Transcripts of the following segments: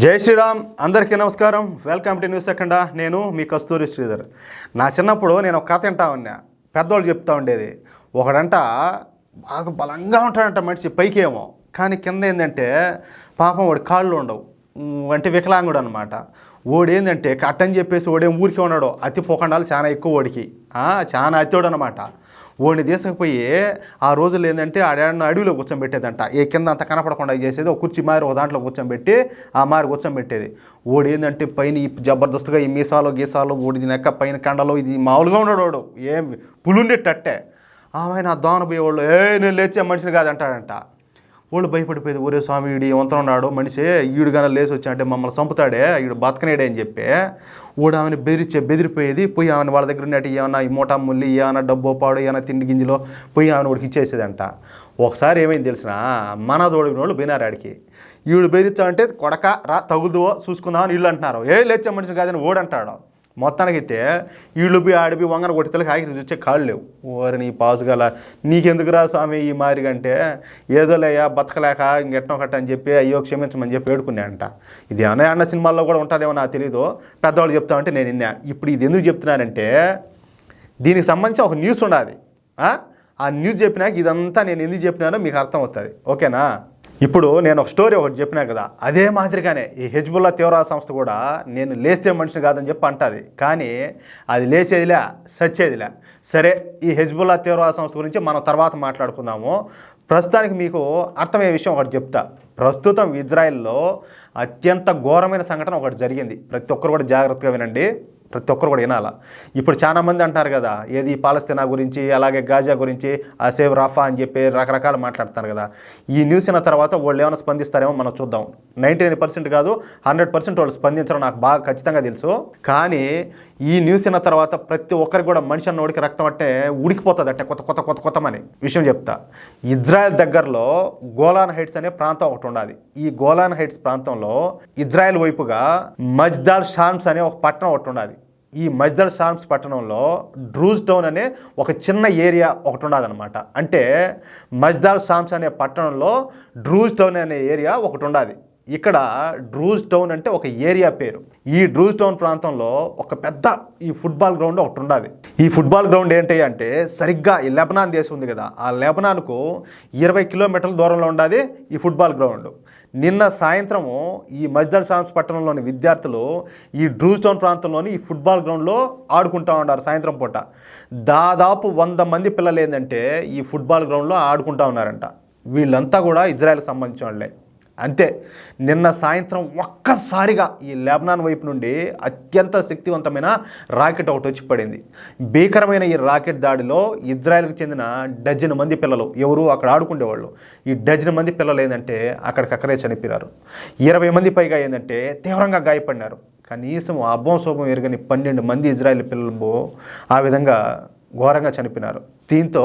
జై శ్రీరామ్, అందరికీ నమస్కారం. వెల్కమ్ టు న్యూస్ సెకండా. నేను మీ కస్తూరి శ్రీధర్. నా చిన్నప్పుడు నేను ఒక కథ వింటా ఉన్నా. పెద్దవాళ్ళు చెప్తా ఉండేది. ఒకడంట బాగా బలంగా ఉంటాడంట మనిషి, పైకేమో కానీ కింద ఏంటంటే పాపం వాడి కాళ్ళు ఉండవు, అంటే వికలాంగుడు అనమాట. ఓడి ఏంటంటే కట్టని చెప్పేసి ఓడేం ఊరికే ఉన్నాడు. అతి పోకండాలు చాలా ఎక్కువ ఓడికి, చాలా అతివాడు అనమాట. ఓడిని తీసుకుపోయి ఆ రోజుల్లో ఏంటంటే అడవిలో కూర్చోబెట్టేదంట. ఏ కింద అంత కనపడకుండా చేసేది. ఒక కుర్చీ మారి ఒక దాంట్లో కూర్చోబెట్టి ఆ మారి కూర్చోబెట్టేది. ఓడి ఏంటంటే పైన ఈ జబర్దస్తుగా ఈ మీసాలు గీసాలు ఓడి నెక్క పైన కండలో ఇది మామూలుగా ఉన్నాడు. వాడు ఏం పులుండేటట్టే. ఆమె నా దోన పోయేవాళ్ళు నేను లేచే మనిషిని కాదంటాడంట. వాళ్ళు భయపడిపోయేది. ఒరే స్వామి ఈడు ఏమంతా ఉన్నాడు మనిషి, ఈడుగానే లేచి వచ్చాడంటే మమ్మల్ని చంపుతాడే, ఈడు బతకనేడే అని చెప్పి ఓడి ఆమెను బెదిరిపోయేది. పోయి ఆమెను వాళ్ళ దగ్గర ఉన్నట్టు ఏమన్నా ఈ మూటా ముల్లి ఏమన్నా డబ్బో పాడు ఏమన్నా తిండి గింజలో పోయి ఆమెను వాడికి ఇచ్చేసేదంట. ఒకసారి ఏమైంది తెలిసిన, మన దోడిన వాళ్ళు పోయినారు ఆడికి. ఈడు బెదిరించాలంటే కొడక రా తగులుదో చూసుకుందామని వీళ్ళు అంటున్నారు. లేచే మనిషిని కాదని ఓడంటాడు. మొత్తానికైతే వీళ్ళు పోయి ఆడిపి వంగన కొట్టితలకి ఆగి వచ్చే కాళ్ళు లేవు. ఓరి నీ పాసుగల నీకెందుకురా స్వామి ఈ మారిగంటే, ఏదోలేయా బతకలేక ఇంకెట్నో కట్ట అని చెప్పి అయ్యో క్షమించమని చెప్పి ఏడుకున్నాయంట. ఇది అన్న సినిమాల్లో కూడా ఉంటుందేమో నాకు తెలీదు, పెద్దవాళ్ళు చెప్తామంటే నేను విన్నా. ఇప్పుడు ఇది ఎందుకు చెప్తున్నానంటే దీనికి సంబంధించి ఒక న్యూస్ ఉండాలి. ఆ న్యూస్ చెప్పినాక ఇదంతా నేను ఎందుకు చెప్పినానో మీకు అర్థం అవుతుంది. ఓకేనా? ఇప్పుడు నేను ఒక స్టోరీ ఒకటి చెప్పినా కదా, అదే మాదిరిగానే ఈ హెజ్బుల్లా తీవ్రవాద సంస్థ కూడా నేను లేస్తే మనిషిని కాదని చెప్పి అంటుంది. కానీ అది లేచేదిలే, సచ్చేదిలే. సరే, ఈ హెజ్బుల్లా తీవ్రవాద సంస్థ గురించి మనం తర్వాత మాట్లాడుకుందాము. ప్రస్తుతానికి మీకు అర్థమయ్యే విషయం ఒకటి చెప్తా. ప్రస్తుతం ఇజ్రాయెల్లో అత్యంత ఘోరమైన సంఘటన ఒకటి జరిగింది. ప్రతి ఒక్కరు కూడా జాగ్రత్తగా వినండి, ప్రతి ఒక్కరు కూడా వినాలా. ఇప్పుడు చాలామంది అంటారు కదా, ఏది పాలస్తీనా గురించి అలాగే గాజా గురించి ఆ సేవ్ రాఫా అని చెప్పి రకరకాలు మాట్లాడతారు కదా. ఈ న్యూస్ అయిన తర్వాత వాళ్ళు ఏమైనా స్పందిస్తారేమో మనం చూద్దాం. 99% కాదు 100% వాళ్ళు స్పందించడం నాకు బాగా ఖచ్చితంగా తెలుసు. కానీ ఈ న్యూస్ అయిన తర్వాత ప్రతి ఒక్కరికి కూడా మనిషి అన్నోడికి రక్తం అంటే ఉడికిపోతుంది. అంటే కొత్తమని విషయం చెప్తా. ఇజ్రాయెల్ దగ్గరలో గోలాన్ హైట్స్ అనే ప్రాంతం ఒకటి ఉండాలి. ఈ గోలాన్ హైట్స్ ప్రాంతంలో ఇజ్రాయెల్ వైపుగా మజ్దాల్ షామ్స్ అనే ఒక పట్టణం ఒకటి ఉండాలి. ఈ మజ్దాల్ షామ్స్ పట్టణంలో డ్రూజ్ టౌన్ అనే ఒక చిన్న ఏరియా ఒకటి ఉండదన్నమాట. అంటే మజ్దాల్ షామ్స్ అనే పట్టణంలో డ్రూజ్ టౌన్ అనే ఏరియా ఒకటి ఉండాలి. ఇక్కడ డ్రూజ్ టౌన్ అంటే ఒక ఏరియా పేరు. ఈ డ్రూజ్ టౌన్ ప్రాంతంలో ఒక పెద్ద ఈ ఫుట్బాల్ గ్రౌండ్ ఒకటి ఉండాలి. ఈ ఫుట్బాల్ గ్రౌండ్ ఏంటి అంటే సరిగ్గా ఈ లెబనాన్ దేశం ఉంది కదా, ఆ లెబనాన్కు 20 కిలోమీటర్ల దూరంలో ఉండాలి ఈ ఫుట్బాల్ గ్రౌండ్. నిన్న సాయంత్రము ఈ మజ్దాల్ షామ్స్ పట్టణంలోని విద్యార్థులు ఈ డ్రూజ్ టౌన్ ప్రాంతంలోని ఈ ఫుట్బాల్ గ్రౌండ్లో ఆడుకుంటూ ఉన్నారు. సాయంత్రం పూట దాదాపు 100 మంది పిల్లలు ఏంటంటే ఈ ఫుట్బాల్ గ్రౌండ్లో ఆడుకుంటూ ఉన్నారంట. వీళ్ళంతా కూడా ఇజ్రాయెల్కి సంబంధించిన వాళ్ళే. అంతే, నిన్న సాయంత్రం ఒక్కసారిగా ఈ లెబనాన్ వైపు నుండి అత్యంత శక్తివంతమైన రాకెట్ ఒకటి వచ్చి పడింది. భీకరమైన ఈ రాకెట్ దాడిలో ఇజ్రాయెల్కి చెందిన 12 మంది పిల్లలు, ఎవరు అక్కడ ఆడుకునేవాళ్ళు, ఈ 12 మంది పిల్లలు ఏంటంటే అక్కడికక్కడే చనిపోయారు. 20 మంది పైగా ఏంటంటే తీవ్రంగా గాయపడినారు. కనీసం అబ్బం శోభం ఎరగని 12 మంది ఇజ్రాయెల్ పిల్లలు ఆ విధంగా ఘోరంగా చనిపోయినారు. దీంతో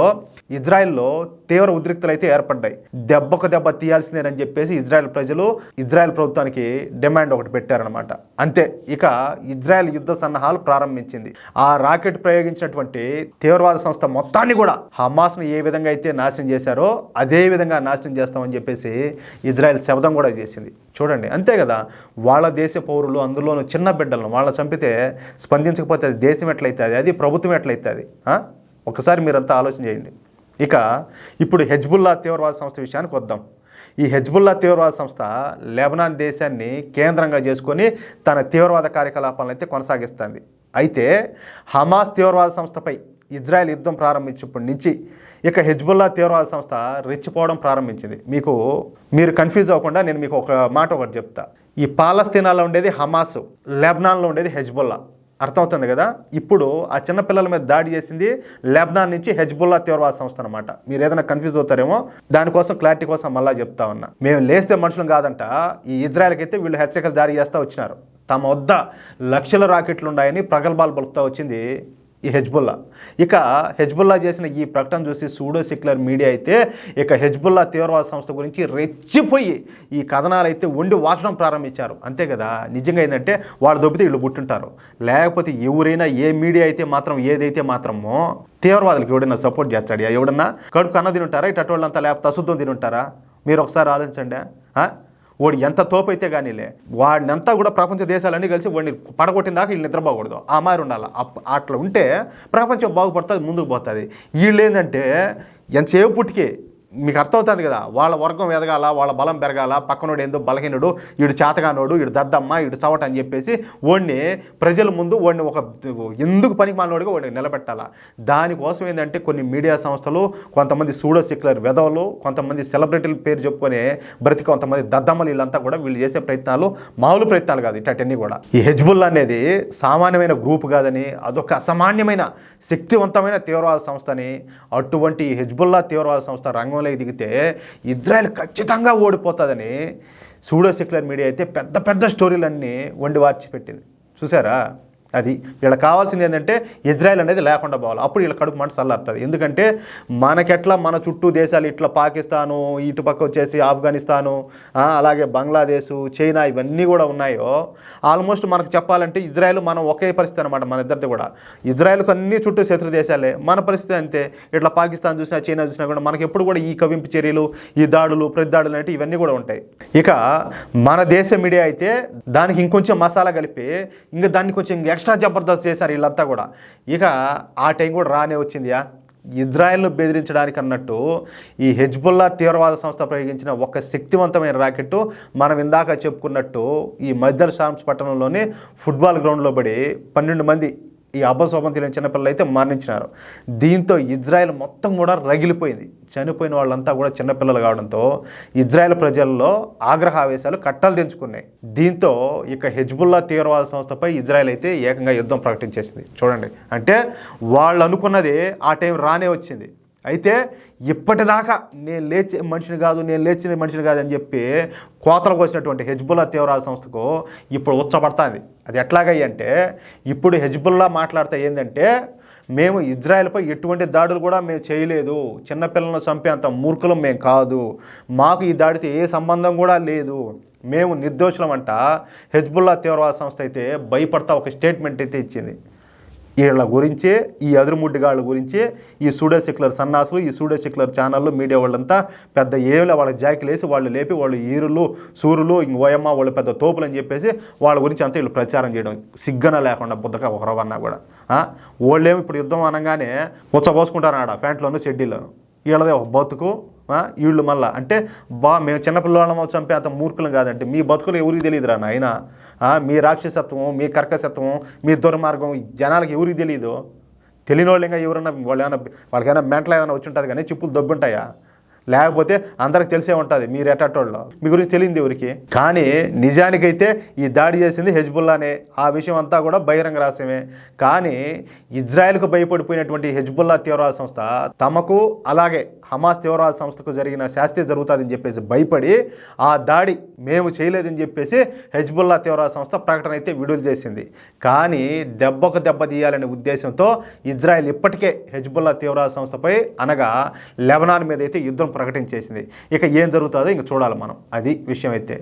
ఇజ్రాయెల్లో తీవ్ర ఉద్రిక్తలు అయితే ఏర్పడ్డాయి. దెబ్బకు దెబ్బ తీయాల్సిందేనని చెప్పేసి ఇజ్రాయెల్ ప్రజలు ఇజ్రాయెల్ ప్రభుత్వానికి డిమాండ్ ఒకటి పెట్టారనమాట. అంతే, ఇక ఇజ్రాయెల్ యుద్ధ సన్నాహాలు ప్రారంభించింది. ఆ రాకెట్ ప్రయోగించినటువంటి తీవ్రవాద సంస్థ మొత్తాన్ని కూడా హమాస్ను ఏ విధంగా అయితే నాశనం చేశారో అదే విధంగా నాశనం చేస్తామని చెప్పేసి ఇజ్రాయెల్ శబ్దం కూడా చేసింది. చూడండి, అంతే కదా, వాళ్ళ దేశ పౌరులు, అందులోనూ చిన్న బిడ్డలను వాళ్ళని చంపితే స్పందించకపోతే అది దేశం ఎట్లయితుంది, అది ప్రభుత్వం ఎట్లయితుంది? ఒకసారి మీరంతా ఆలోచన చేయండి. ఇక ఇప్పుడు హెజ్బుల్లా తీవ్రవాద సంస్థ విషయానికి వద్దాం. ఈ హెజ్బుల్లా తీవ్రవాద సంస్థ లెబనాన్ దేశాన్ని కేంద్రంగా చేసుకొని తన తీవ్రవాద కార్యకలాపాలను అయితే కొనసాగిస్తుంది. అయితే హమాస్ తీవ్రవాద సంస్థపై ఇజ్రాయెల్ యుద్ధం ప్రారంభించినప్పటి నుంచి ఇక హెజ్బుల్లా తీవ్రవాద సంస్థ రెచ్చిపోవడం ప్రారంభించింది. మీరు కన్ఫ్యూజ్ అవ్వకుండా నేను మీకు ఒక మాట ఒకటి చెప్తా. ఈ పాలస్తీనాలో ఉండేది హమాస్, లెబనాన్లో ఉండేది హెజ్బుల్లా. అర్థమవుతుంది కదా? ఇప్పుడు ఆ చిన్నపిల్లల మీద దాడి చేసింది లెబనాన్ నుంచి హెజ్బుల్లా తీవ్రవాద సంస్థ అనమాట. మీరు ఏదైనా కన్ఫ్యూజ్ అవుతారేమో, దానికోసం క్లారిటీ కోసం మళ్ళీ చెప్తా ఉన్నా. మేము లేస్తే మనుషులు కాదంట. ఈ ఇజ్రాయెల్కి అయితే వీళ్ళు హెచ్చరికలు జారీ చేస్తూ వచ్చినారు. తమ వద్ద లక్షల రాకెట్లు ఉన్నాయని ప్రగల్భాలు పలుకుతూ వచ్చింది ఈ హెజ్బుల్లా. ఇక హెజ్బుల్లా చేసిన ఈ ప్రకటన చూసి సూడో సెక్యులర్ మీడియా అయితే ఇక హెజ్బుల్లా తీవ్రవాద సంస్థ గురించి రెచ్చిపోయి ఈ కథనాలు అయితే వండి వాచడం ప్రారంభించారు. అంతే కదా, నిజంగా ఏంటంటే వాళ్ళు దొబ్బితే వీళ్ళు పుట్టుంటారు. లేకపోతే ఎవరైనా ఏ మీడియా అయితే మాత్రం ఏదైతే మాత్రమో తీవ్రవాదులకు ఎవడన్నా సపోర్ట్ చేస్తాడు? ఎవడన్నా కడుపు కన్న తినుంటారా? ఇటు వాళ్ళంతా లేకపోతే అశుద్ధం తినుంటారా? మీరు ఒకసారి ఆలోచించండి. వాడు ఎంత తోపైతే కానీలే వాడినంతా కూడా ప్రపంచ దేశాలన్నీ కలిసి వాడిని పడగొట్టిన దాకా వీళ్ళు నిద్రపోకూడదు, ఆ మారి ఉండాలి. అట్లా ఉంటే ప్రపంచం బాగుపడుతుంది, ముందుకు పోతుంది. వీళ్ళు ఏంటంటే ఎంతసేపు పుట్టికే మీకు అర్థమవుతుంది కదా, వాళ్ళ వర్గం ఎదగాల, వాళ్ళ బలం పెరగాల, పక్కనోడు ఏందో బలహీనుడు, వీడు చేతగానోడు, వీడు దద్దమ్మ, వీడు చవట అని చెప్పేసి వాడిని ప్రజల ముందు వాడిని ఒక ఎందుకు పనికి మాలినోడిగా వాడిని నిలబెట్టాలా. దానికోసం ఏంటంటే కొన్ని మీడియా సంస్థలు, కొంతమంది సూడో సెక్యులర్ వెధవలు, కొంతమంది సెలబ్రిటీల పేరు చెప్పుకొని బ్రతికి కొంతమంది దద్దమ్మలు, వీళ్ళంతా కూడా వీళ్ళు చేసే ప్రయత్నాలు మామూలు ప్రయత్నాలు కాదు. ఇటన్నీ కూడా ఈ హెజ్బుల్లా అనేది సామాన్యమైన గ్రూప్ కాదని, అదొక అసామాన్యమైన శక్తివంతమైన తీవ్రవాద సంస్థని. అటువంటి హెజ్బుల్లా తీవ్రవాద సంస్థ రంగంలోకి దిగితే ఇజ్రాయెల్ ఖచ్చితంగా ఓడిపోతుందని సూడో సెక్యులర్ మీడియా అయితే పెద్ద పెద్ద స్టోరీలన్నీ వండి వార్చి పెట్టింది. చూసారా? అది వీళ్ళకి కావాల్సింది ఏంటంటే ఇజ్రాయెల్ అనేది లేకుండా పోవాలి. అప్పుడు వీళ్ళ కడుపు మంట చల్లారుతుంది. ఎందుకంటే మనకెట్లా మన చుట్టూ దేశాలు ఇట్లా పాకిస్తాను, ఇటు పక్క వచ్చేసి ఆఫ్ఘనిస్తాను, అలాగే బంగ్లాదేశ్, చైనా ఇవన్నీ కూడా ఉన్నాయో, ఆల్మోస్ట్ మనకు చెప్పాలంటే ఇజ్రాయెల్ మనం ఒకే పరిస్థితి అనమాట. మన ఇద్దరిది కూడా ఇజ్రాయెల్కి అన్ని చుట్టూ శత్రు దేశాలే. మన పరిస్థితి అంతే. ఇట్లా పాకిస్తాన్ చూసినా, చైనా చూసినా కూడా మనకి ఎప్పుడు కూడా ఈ కవింపు చర్యలు, ఈ దాడులు, ప్రతిదాడులు అంటే ఇవన్నీ కూడా ఉంటాయి. ఇక మన దేశ మీడియా అయితే దానికి ఇంకొంచెం మసాలా కలిపి ఇంకా దాన్ని కొంచెం ఎక్స్ట్రా జబర్దస్త్ చేశారు వీళ్ళంతా కూడా. ఇక ఆ టైం కూడా రానే వచ్చిందియా. ఇజ్రాయెల్ను బెదిరించడానికి అన్నట్టు ఈ హెజ్బుల్లా తీవ్రవాద సంస్థ ప్రయోగించిన ఒక శక్తివంతమైన రాకెట్ మనం ఇందాక చెప్పుకున్నట్టు ఈ మజ్దల్ షామ్స్ పట్టణంలోని ఫుట్బాల్ గ్రౌండ్లో పడి 12 మంది ఈ అబ్బసోపం తెలియని చిన్నపిల్లలు అయితే మరణించినారు. దీంతో ఇజ్రాయెల్ మొత్తం కూడా రగిలిపోయింది. చనిపోయిన వాళ్ళంతా కూడా చిన్నపిల్లలు కావడంతో ఇజ్రాయెల్ ప్రజల్లో ఆగ్రహావేశాలు కట్టలు తెంచుకున్నాయి. దీంతో ఇక హెజ్బుల్లా తీవ్రవాద సంస్థపై ఇజ్రాయెల్ అయితే ఏకంగా యుద్ధం ప్రకటించేసింది. చూడండి, అంటే వాళ్ళు అనుకున్నది ఆ టైం రానే వచ్చింది. అయితే ఇప్పటిదాకా నేను లేచిన మనిషిని కాదు అని చెప్పి కోతలకు వచ్చినటువంటి హెజ్బుల్లా తీవ్రవాద సంస్థకు ఇప్పుడు ఉచ్చపడుతుంది. అది ఎట్లాగయ్యి అంటే, ఇప్పుడు హెజ్బుల్లా మాట్లాడితే ఏంటంటే, మేము ఇజ్రాయెల్పై ఎటువంటి దాడులు కూడా మేము చేయలేదు, చిన్నపిల్లలను చంపేంత మూర్ఖులం మేము కాదు, మాకు ఈ దాడితో ఏ సంబంధం కూడా లేదు, మేము నిర్దోషులం అంట హెజ్బుల్లా తీవ్రవాద సంస్థ అయితే భయపడతా ఒక స్టేట్మెంట్ అయితే ఇచ్చింది. వీళ్ళ గురించి, ఈ అదురుముడ్డిగాళ్ళ గురించి ఈ సూడో సెక్యులర్ సన్నాసులు, ఈ సూడో సెక్యులర్ ఛానళ్ళు, మీడియా వాళ్ళంతా పెద్ద ఏమిలే వాళ్ళ జాకిలు వేసి వాళ్ళు లేపి వాళ్ళు ఈరులు సూరులు ఓయమ్మ వాళ్ళు పెద్ద తోపులు అని చెప్పేసి వాళ్ళ గురించి అంతా వీళ్ళు ప్రచారం చేయడం సిగ్గన లేకుండా బుద్ధగా ఒకరవన్నా కూడా. వాళ్ళేమో ఇప్పుడు యుద్ధం అనగానే ఉచ్చపోసుకుంటారు ఆడ ప్యాంట్లోను షెడ్డీలోను. వీళ్ళదే ఒక బతుకు. వీళ్ళు మళ్ళా అంటే మేము చిన్నపిల్లవాళ్ళము చంపే అంత మూర్ఖులం కాదంటే మీ బతుకులు ఎవరికి తెలియదురా నాయన. మీ రాక్షసత్వం, మీ కర్కసత్వం, మీ దుర్మార్గం జనాలకు ఎవరికి తెలియదు. తెలియని వాళ్ళు ఇంకా ఎవరన్నా వాళ్ళకైనా మెంటలు ఏమైనా వచ్చి ఉంటుంది కానీ చిప్పులు దొబ్బుంటాయా? లేకపోతే అందరికి తెలిసే ఉంటుంది మీరు ఎట్టోళ్ళు, మీ గురించి తెలియదు ఎవరికి. కానీ నిజానికైతే ఈ దాడి చేసింది హెజ్బుల్లానే. ఆ విషయం అంతా కూడా బహిరంగ రహస్యమే. కానీ ఇజ్రాయెల్కు భయపడిపోయినటువంటి హెజ్బుల్లా తీవ్రవాద సంస్థ తమకు అలాగే హమాస్ తీవ్రవాద సంస్థకు జరిగిన శాస్తి జరుగుతుందని చెప్పేసి భయపడి ఆ దాడి మేము చేయలేదని చెప్పేసి హెజ్బుల్లా తీవ్రవాద సంస్థ ప్రకటన అయితే విడుదల చేసింది. కానీ దెబ్బకు దెబ్బ తీయాలనే ఉద్దేశంతో ఇజ్రాయెల్ ఇప్పటికే హెజ్బుల్లా తీవ్రవాద సంస్థపై అనగా లెబనాన్ మీద అయితే యుద్ధం ప్రకటించేసింది. ఇక ఏం జరుగుతుందో ఇంక చూడాలి మనం. అది విషయం. అయితే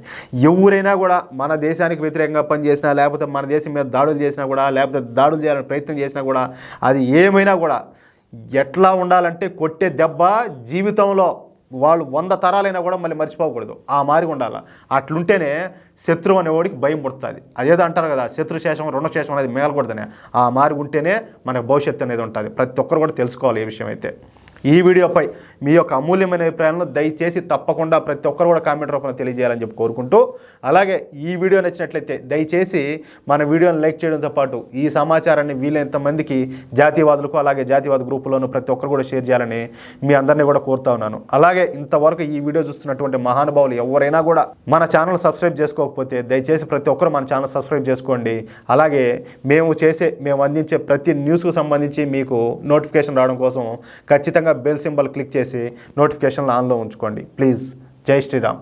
ఎవరైనా కూడా మన దేశానికి వ్యతిరేకంగా పనిచేసినా, లేకపోతే మన దేశం మీద దాడులు చేసినా కూడా, లేకపోతే దాడులు చేయాలని ప్రయత్నం చేసినా కూడా, అది ఏమైనా కూడా ఎట్లా ఉండాలంటే కొట్టే దెబ్బ జీవితంలో వాళ్ళు 100 తరాలైనా కూడా మళ్ళీ మర్చిపోకూడదు. ఆ మారిగా ఉండాలి. అట్లుంటేనే శత్రువు అనేవాడికి భయం పుడుతుంది. అదేదో అంటారు కదా, శత్రుశేషం రుణశేషం అనేది మేలకూడదని. ఆ మారి ఉంటేనే మనకు భవిష్యత్తు అనేది ఉంటుంది. ప్రతి ఒక్కరు కూడా తెలుసుకోవాలి ఈ విషయం. అయితే ఈ వీడియోపై మీ యొక్క అమూల్యమైన అభిప్రాయాలను దయచేసి తప్పకుండా ప్రతి ఒక్కరు కూడా కామెంట్ రూపంలో తెలియజేయాలని చెప్పి కోరుకుంటూ, అలాగే ఈ వీడియో నచ్చినట్లయితే దయచేసి మన వీడియోని లైక్ చేయడంతో పాటు ఈ సమాచారాన్ని వీలైనంత మందికి జాతీయవాదులకు అలాగే జాతీయవాద గ్రూపులను ప్రతి ఒక్కరు కూడా షేర్ చేయాలని మీ అందరినీ కూడా కోరుతా ఉన్నాను. అలాగే ఇంతవరకు ఈ వీడియో చూస్తున్నటువంటి మహానుభావులు ఎవరైనా కూడా మన ఛానల్ సబ్స్క్రైబ్ చేసుకోకపోతే దయచేసి ప్రతి ఒక్కరు మన ఛానల్ సబ్స్క్రైబ్ చేసుకోండి. అలాగే మేము అందించే ప్రతి న్యూస్కు సంబంధించి మీకు నోటిఫికేషన్ రావడం కోసం ఖచ్చితంగా బెల్ సింబల్ క్లిక్ చేసి నోటిఫికేషన్లు ఆన్లో ఉంచుకోండి ప్లీజ్. జై శ్రీరామ్.